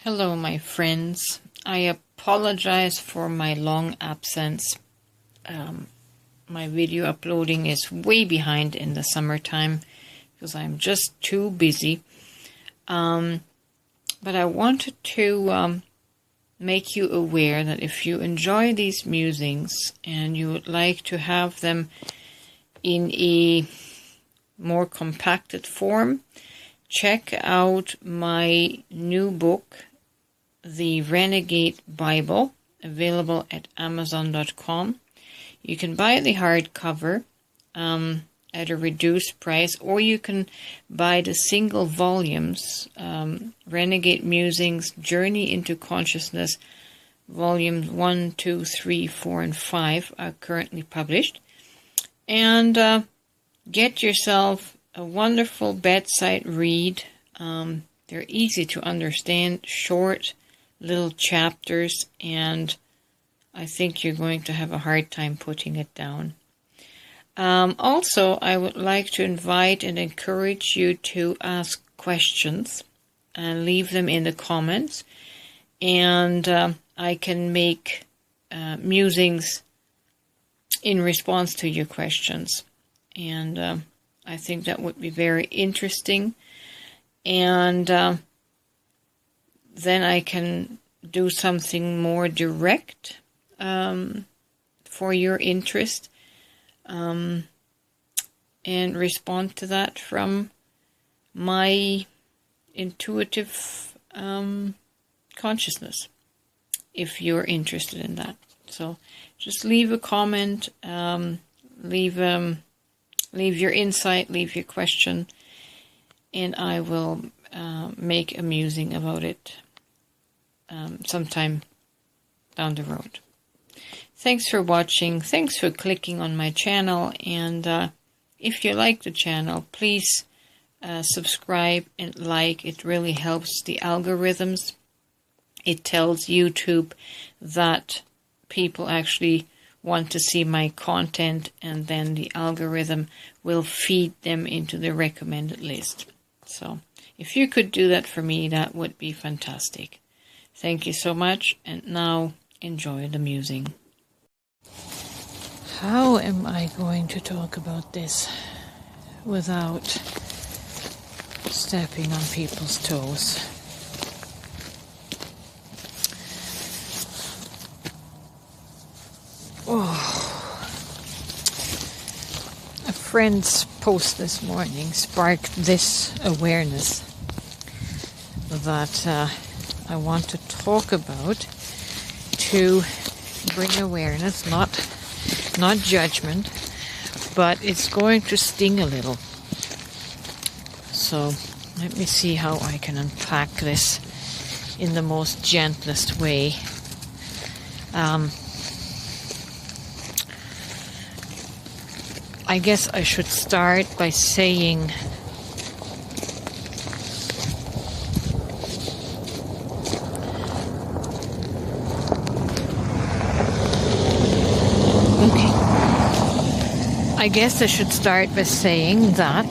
Hello, my friends. I apologize for my long absence. My video uploading is way behind in the summertime because I'm just too busy. But I wanted to make you aware that if you enjoy these musings and you would like to have them in a more compacted form, check out my new book, The Renegade Bible, available at Amazon.com. You can buy the hardcover at a reduced price, or you can buy the single volumes, Renegade Musings, Journey into Consciousness, volumes 1, 2, 3, 4, and 5 are currently published. And get yourself a wonderful bedside read. They're easy to understand, short little chapters, and I think you're going to have a hard time putting it down. Also, I would like to invite and encourage you to ask questions and leave them in the comments, and I can make musings in response to your questions, and I think that would be very interesting, and then I can do something more direct for your interest and respond to that from my intuitive consciousness, if you're interested in that. So just leave a comment, leave your insight, leave your question, and I will make a musing about it sometime down the road. Thanks for watching. Thanks for clicking on my channel. And if you like the channel, please subscribe and like. It really helps the algorithms. It tells YouTube that people actually want to see my content, and then the algorithm will feed them into the recommended list. So if you could do that for me, that would be fantastic. Thank you so much, and now enjoy the musing. How am I going to talk about this without stepping on people's toes? Oh. A friend's post this morning sparked this awareness that I want to talk about, to bring awareness, not judgment, but it's going to sting a little. So let me see how I can unpack this in the most gentlest way. I guess I should start by saying that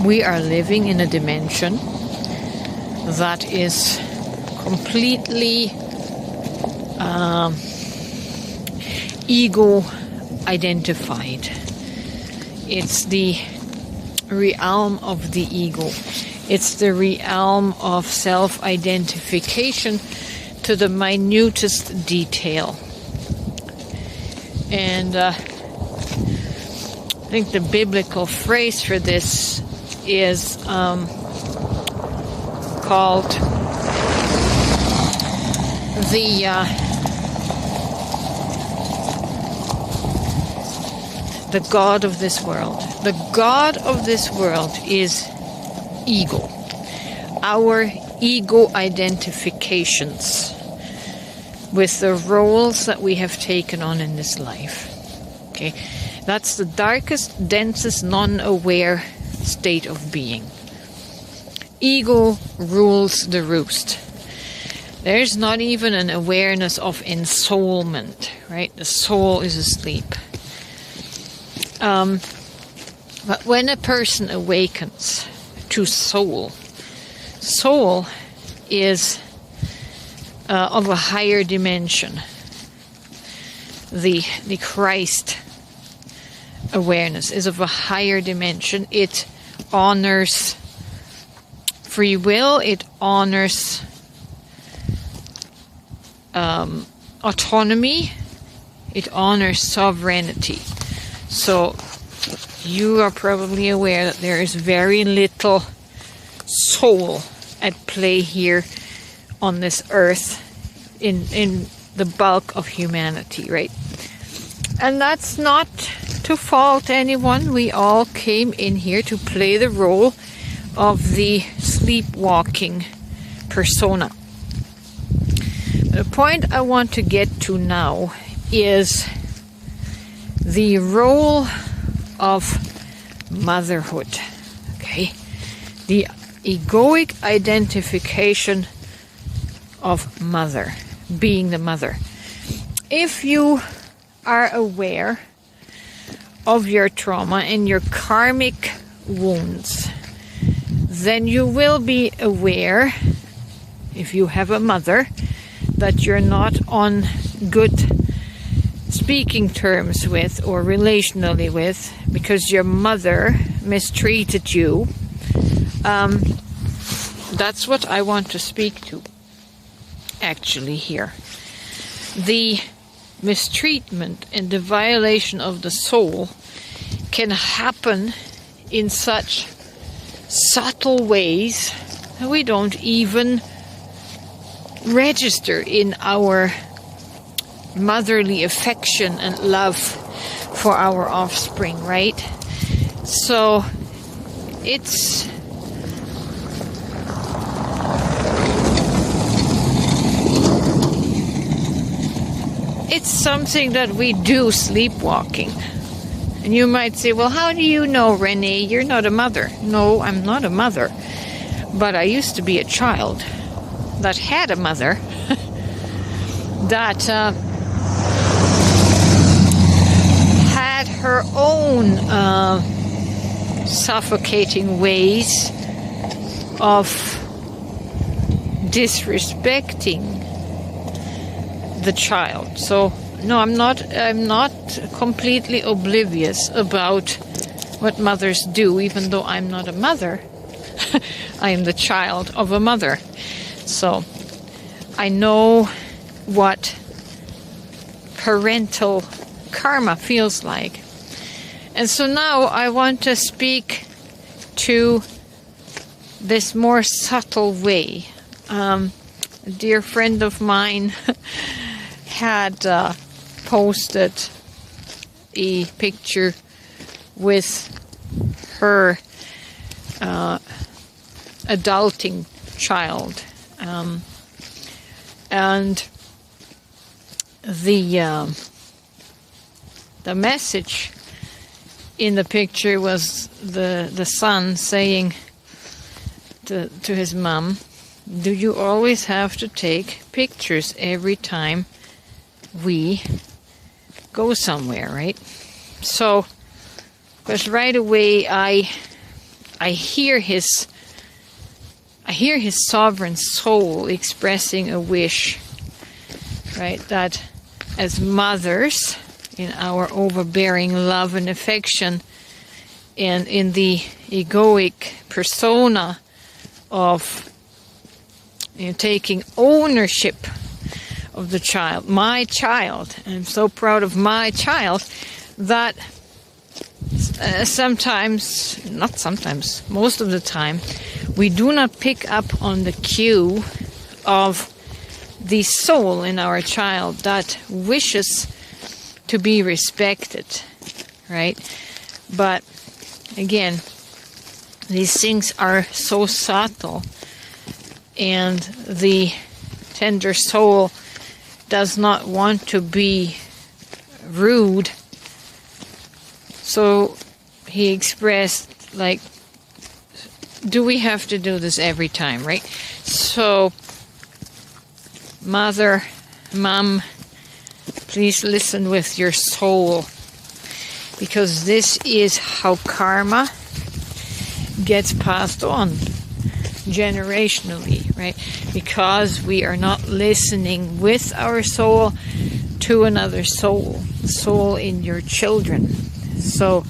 we are living in a dimension that is completely ego identified. It's the realm of the ego. It's the realm of self-identification to the minutest detail. And I think the biblical phrase for this is called the God of this world. The God of this world is ego. Our ego identifications with the roles that we have taken on in this life. Okay, that's the darkest, densest, non-aware state of being. Ego rules the roost. There's not even an awareness of ensoulment, right? The soul is asleep. But when a person awakens to soul, soul is of a higher dimension. The Christ awareness is of a higher dimension. It honors free will. It honors autonomy. It honors sovereignty. So you are probably aware that there is very little soul at play here on this earth in the bulk of humanity, right? And that's not to fault anyone. We all came in here to play the role of the sleepwalking persona. The point I want to get to now is the role of motherhood. Okay, the egoic identification of mother, being the mother. If you are aware of your trauma and your karmic wounds, then you will be aware, if you have a mother, that you're not on good speaking terms with or relationally with because your mother mistreated you. That's what I want to speak to actually here. The mistreatment and the violation of the soul can happen in such subtle ways that we don't even register in our motherly affection and love for our offspring, right? So it's something that we do sleepwalking. And you might say, well, how do you know, Renee? You're not a mother. No, I'm not a mother. But I used to be a child that had a mother that had her own suffocating ways of disrespecting the child. So no, I'm not completely oblivious about what mothers do, even though I'm not a mother. I am the child of a mother. So I know what parental karma feels like. And so now I want to speak to this more subtle way. A dear friend of mine had posted a picture with her adulting child, and the message in the picture was the son saying to his mom, "Do you always have to take pictures every time we go somewhere?" Right? So, because right away I hear his sovereign soul expressing a wish, right? That as mothers, in our overbearing love and affection, and in the egoic persona of taking ownership of the child, my child, and I'm so proud of my child, that most of the time, we do not pick up on the cue of the soul in our child that wishes to be respected, right? But again, these things are so subtle, and the tender soul does not want to be rude. So he expressed, like, do we have to do this every time, right? So, mom, please listen with your soul, because this is how karma gets passed on generationally, right? because we are not listening with our soul to another soul in your children. So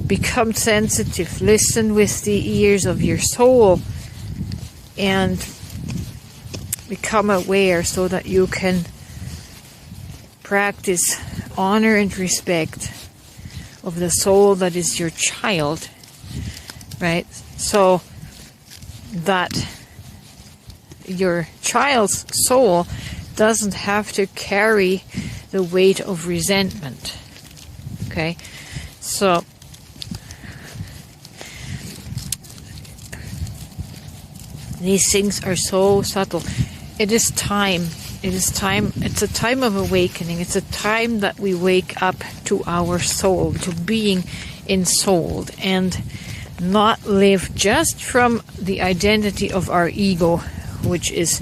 become sensitive, listen with the ears of your soul, and become aware so that you can practice honor and respect of the soul that is your child, right? So that your child's soul doesn't have to carry the weight of resentment. Okay? So these things are so subtle. It is time. It is time. It's a time of awakening. It's a time that we wake up to our soul, to being ensouled, and not live just from the identity of our ego, which is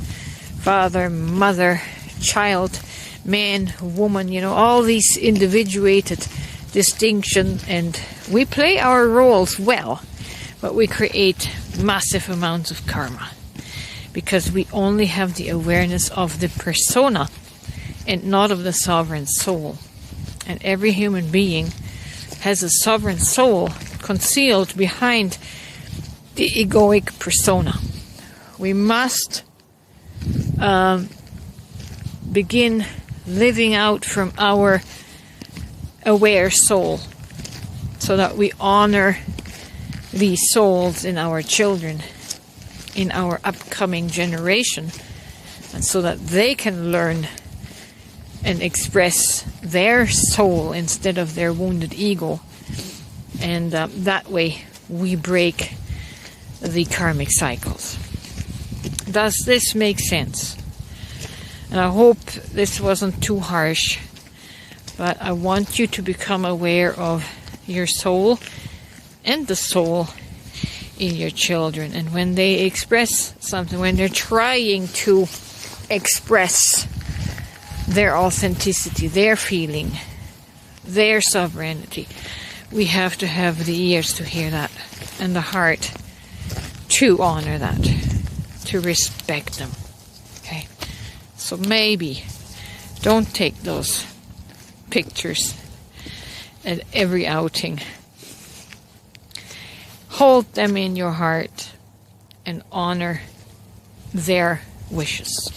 father, mother, child, man, woman, all these individuated distinctions, and we play our roles well, but we create massive amounts of karma because we only have the awareness of the persona and not of the sovereign soul. And every human being has a sovereign soul concealed behind the egoic persona. We must begin living out from our aware soul so that we honor these souls in our children, in our upcoming generation, and so that they can learn and express their soul instead of their wounded ego. And that way we break the karmic cycles. Does this make sense? And I hope this wasn't too harsh, but I want you to become aware of your soul and the soul in your children. And when they express something, when they're trying to express their authenticity, their feeling, their sovereignty, we have to have the ears to hear that and the heart to honor that, to respect them. Okay? So maybe don't take those pictures at every outing. Hold them in your heart and honor their wishes.